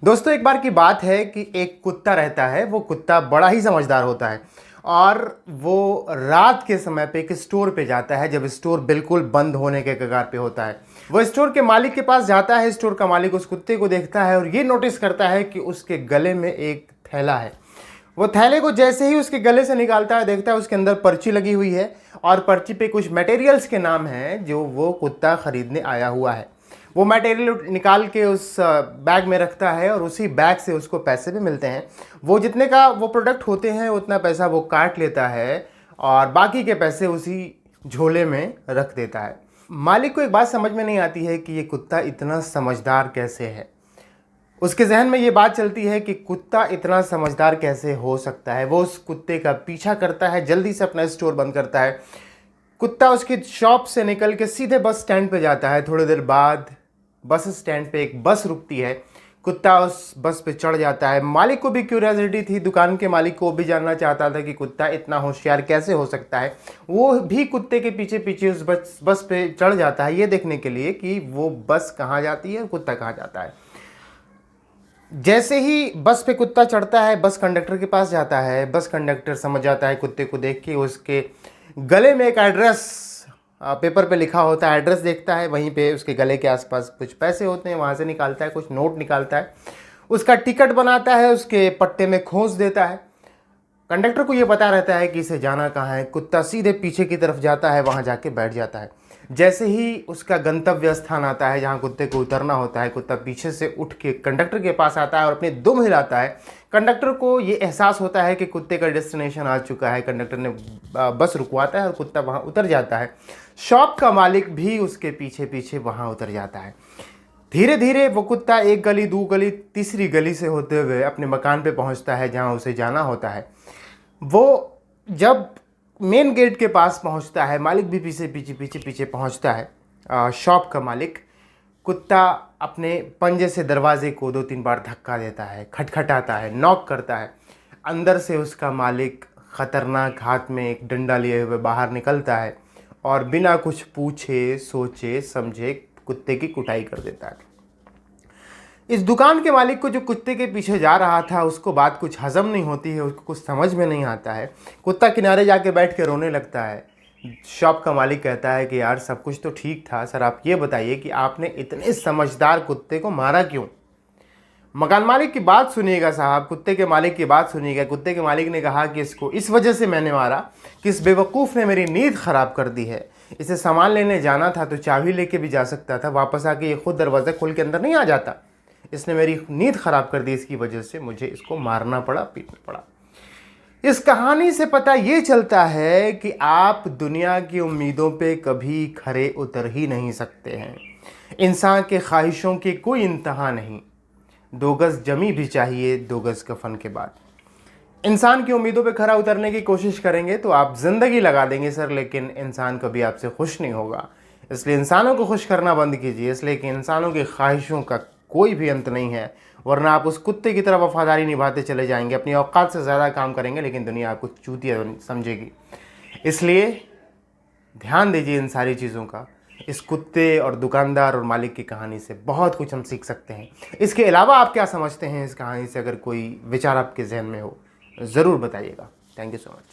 दोस्तों, एक बार की बात है कि एक कुत्ता रहता है। वो कुत्ता बड़ा ही समझदार होता है और वो रात के समय पे एक स्टोर पे जाता है जब स्टोर बिल्कुल बंद होने के कगार पे होता है। वो स्टोर के मालिक के पास जाता है। स्टोर का मालिक उस कुत्ते को देखता है और ये नोटिस करता है कि उसके गले में एक थैला है। वो थैले को जैसे ही उसके गले से निकालता है, देखता है उसके अंदर पर्ची लगी हुई है और पर्ची पे कुछ मटेरियल्स के नाम हैं जो वो कुत्ता खरीदने आया हुआ है। वो मटेरियल निकाल के उस बैग में रखता है और उसी बैग से उसको पैसे भी मिलते हैं। वो जितने का वो प्रोडक्ट होते हैं उतना पैसा वो काट लेता है और बाकी के पैसे उसी झोले में रख देता है। मालिक को एक बात समझ में नहीं आती है कि ये कुत्ता इतना समझदार कैसे है। उसके जहन में ये बात चलती है कि कुत्ता इतना समझदार कैसे हो सकता है। वो उस कुत्ते का पीछा करता है, जल्दी से अपना स्टोर बंद करता है। कुत्ता उसकी शॉप से निकल के सीधे बस स्टैंड पे जाता है। थोड़ी देर बाद बस स्टैंड पे एक बस रुकती है। कुत्ता उस बस पे चढ़ जाता है। मालिक को भी क्यूरियोसिटी थी, दुकान के मालिक को भी जानना चाहता था कि कुत्ता इतना होशियार कैसे हो सकता है। वो भी कुत्ते के पीछे पीछे उस बस पे चढ़ जाता है ये देखने के लिए कि वो बस कहाँ जाती है और कुत्ता कहाँ जाता है। जैसे ही बस पे कुत्ता चढ़ता है, बस कंडक्टर के पास जाता है। बस कंडक्टर समझ जाता है कुत्ते को देख के, उसके गले में एक एड्रेस पेपर पे लिखा होता है। एड्रेस देखता है, वहीं पे उसके गले के आसपास कुछ पैसे होते हैं, वहाँ से निकालता है, कुछ नोट निकालता है, उसका टिकट बनाता है, उसके पट्टे में खोस देता है। कंडक्टर को ये पता रहता है कि इसे जाना कहाँ है। कुत्ता सीधे पीछे की तरफ जाता है, वहाँ जाके बैठ जाता है। जैसे ही उसका गंतव्य स्थान आता है जहाँ कुत्ते को उतरना होता है, कुत्ता पीछे से उठ के कंडक्टर के पास आता है और अपनी दुम हिलाता है। कंडक्टर को ये एहसास होता है कि कुत्ते का डेस्टिनेशन आ चुका है। कंडक्टर ने बस रुकवाता है और कुत्ता वहाँ उतर जाता है। शॉप का मालिक भी उसके पीछे पीछे वहाँ उतर जाता है। धीरे धीरे वो कुत्ता एक गली, दो गली, तीसरी गली से होते हुए अपने मकान पे पहुँचता है जहाँ उसे जाना होता है। वो जब मेन गेट के पास पहुंचता है, मालिक भी पीछे पीछे पीछे पीछे पहुंचता है, शॉप का मालिक। कुत्ता अपने पंजे से दरवाजे को 2-3 बार धक्का देता है, खटखटाता है, नॉक करता है। अंदर से उसका मालिक खतरनाक हाथ में एक डंडा लिए हुए बाहर निकलता है और बिना कुछ पूछे सोचे समझे कुत्ते की कुटाई कर देता है। इस दुकान के मालिक को जो कुत्ते के पीछे जा रहा था उसको बात कुछ हजम नहीं होती है, उसको कुछ समझ में नहीं आता है। कुत्ता किनारे जाके बैठ के रोने लगता है। शॉप का मालिक कहता है कि यार सब कुछ तो ठीक था सर, आप ये बताइए कि आपने इतने समझदार कुत्ते को मारा क्यों। मकान मालिक की बात सुनिएगा साहब, कुत्ते के मालिक की बात सुनिएगा। कुत्ते के मालिक ने कहा कि इसको इस वजह से मैंने मारा कि इस बेवकूफ़ ने मेरी नींद ख़राब कर दी है। इसे सामान लेने जाना था तो चाबी लेके भी जा सकता था, वापस आके ये खुद दरवाज़ा खोल के अंदर नहीं आ जाता। इसने मेरी नींद ख़राब कर दी, इसकी वजह से मुझे इसको मारना पड़ा, पीटना पड़ा। इस कहानी से पता ये चलता है कि आप दुनिया की उम्मीदों पे कभी खरे उतर ही नहीं सकते हैं। इंसान के ख्वाहिशों की कोई इंतहा नहीं। 2 गज़ जमी भी चाहिए 2 गज़ कफन के बाद। इंसान की उम्मीदों पे खरा उतरने की कोशिश करेंगे तो आप ज़िंदगी लगा देंगे सर, लेकिन इंसान कभी आपसे खुश नहीं होगा। इसलिए इंसानों को खुश करना बंद कीजिए, इसलिए कि इंसानों की ख्वाहिशों का कोई भी अंत नहीं है, वरना आप उस कुत्ते की तरह वफादारी निभाते चले जाएंगे, अपनी औकात से ज़्यादा काम करेंगे, लेकिन दुनिया आपको चूतिया समझेगी। इसलिए ध्यान दीजिए इन सारी चीज़ों का। इस कुत्ते और दुकानदार और मालिक की कहानी से बहुत कुछ हम सीख सकते हैं। इसके अलावा आप क्या समझते हैं इस कहानी से? अगर कोई विचार आपके जहन में हो ज़रूर बताइएगा। Thank you so much.